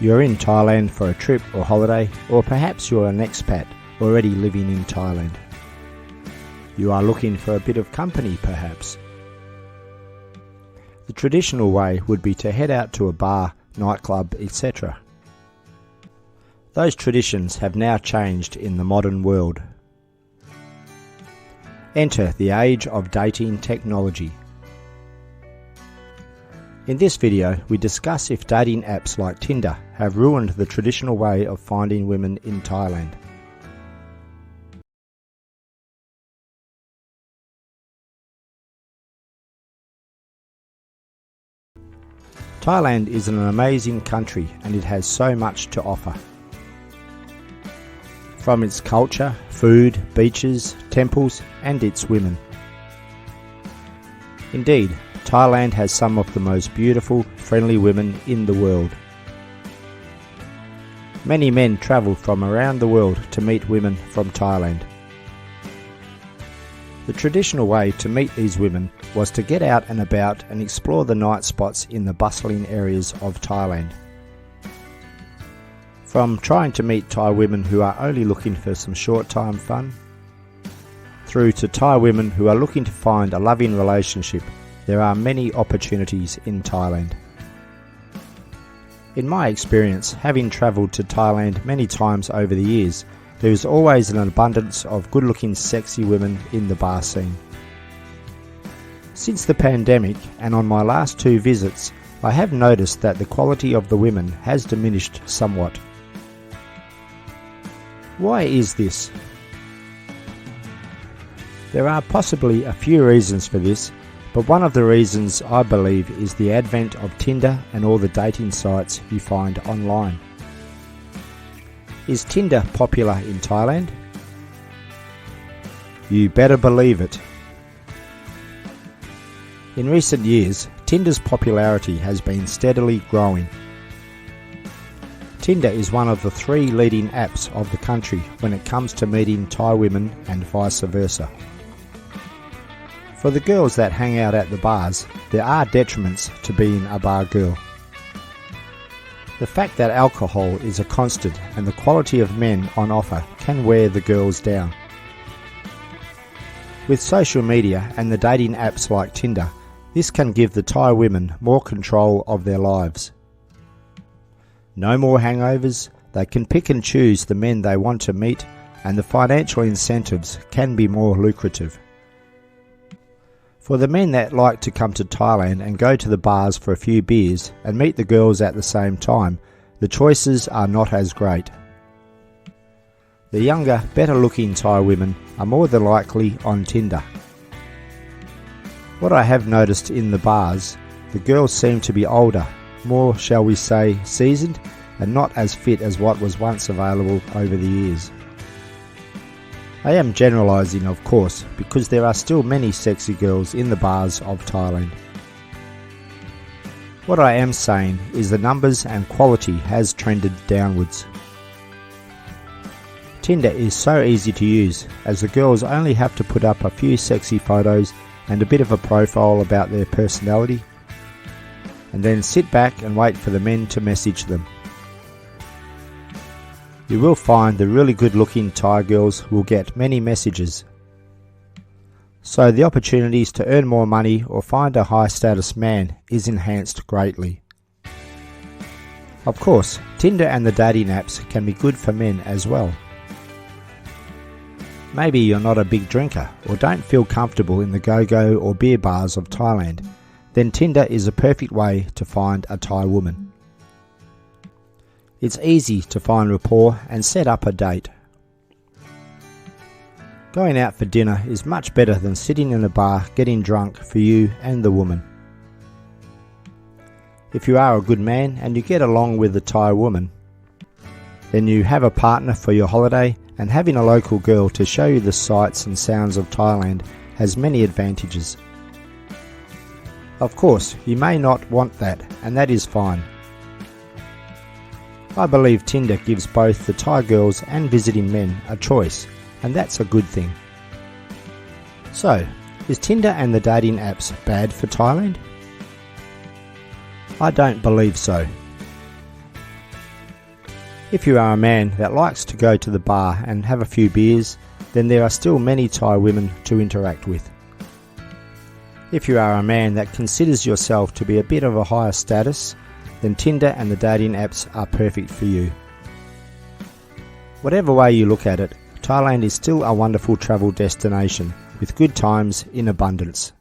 You're in Thailand for a trip or holiday, or perhaps you're an expat already living in Thailand. You are looking for a bit of company perhaps. The traditional way would be to head out to a bar, nightclub, etc. Those traditions have now changed in the modern world. Enter the age of dating technology. In this video, we discuss if dating apps like Tinder have ruined the traditional way of finding women in Thailand. Thailand is an amazing country and it has so much to offer. From its culture, food, beaches, temples, and its women. Indeed, Thailand has some of the most beautiful, friendly women in the world. Many men travel from around the world to meet women from Thailand. The traditional way to meet these women was to get out and about and explore the night spots in the bustling areas of Thailand. From trying to meet Thai women who are only looking for some short-time fun, through to Thai women who are looking to find a loving relationship, there are many opportunities in Thailand. In my experience, having travelled to Thailand many times over the years, there is always an abundance of good-looking sexy women in the bar scene. Since the pandemic and on my last 2 visits, I have noticed that the quality of the women has diminished somewhat. Why is this? There are possibly a few reasons for this, but one of the reasons I believe is the advent of Tinder and all the dating sites you find online. Is Tinder popular in Thailand? You better believe it. In recent years, Tinder's popularity has been steadily growing. Tinder is one of the 3 leading apps of the country when it comes to meeting Thai women and vice versa. For the girls that hang out at the bars, there are detriments to being a bar girl. The fact that alcohol is a constant and the quality of men on offer can wear the girls down. With social media and the dating apps like Tinder, this can give the Thai women more control of their lives. No more hangovers, they can pick and choose the men they want to meet, and the financial incentives can be more lucrative. For the men that like to come to Thailand and go to the bars for a few beers and meet the girls at the same time, the choices are not as great. The younger, better looking Thai women are more than likely on Tinder. What I have noticed in the bars, the girls seem to be older, more, shall we say, seasoned, and not as fit as what was once available over the years. I am generalising, of course, because there are still many sexy girls in the bars of Thailand. What I am saying is the numbers and quality has trended downwards. Tinder is so easy to use, as the girls only have to put up a few sexy photos and a bit of a profile about their personality, and then sit back and wait for the men to message them. You will find the really good looking Thai girls will get many messages. So the opportunities to earn more money or find a high status man is enhanced greatly. Of course, Tinder and the dating apps can be good for men as well. Maybe you're not a big drinker or don't feel comfortable in the go-go or beer bars of Thailand, then Tinder is a perfect way to find a Thai woman. It's easy to find rapport and set up a date. Going out for dinner is much better than sitting in a bar getting drunk for you and the woman. If you are a good man and you get along with the Thai woman, then you have a partner for your holiday, and having a local girl to show you the sights and sounds of Thailand has many advantages. Of course, you may not want that, and that is fine. I believe Tinder gives both the Thai girls and visiting men a choice, and that's a good thing. So, is Tinder and the dating apps bad for Thailand? I don't believe so. If you are a man that likes to go to the bar and have a few beers, then there are still many Thai women to interact with. If you are a man that considers yourself to be a bit of a higher status, then Tinder and the dating apps are perfect for you. Whatever way you look at it, Thailand is still a wonderful travel destination with good times in abundance.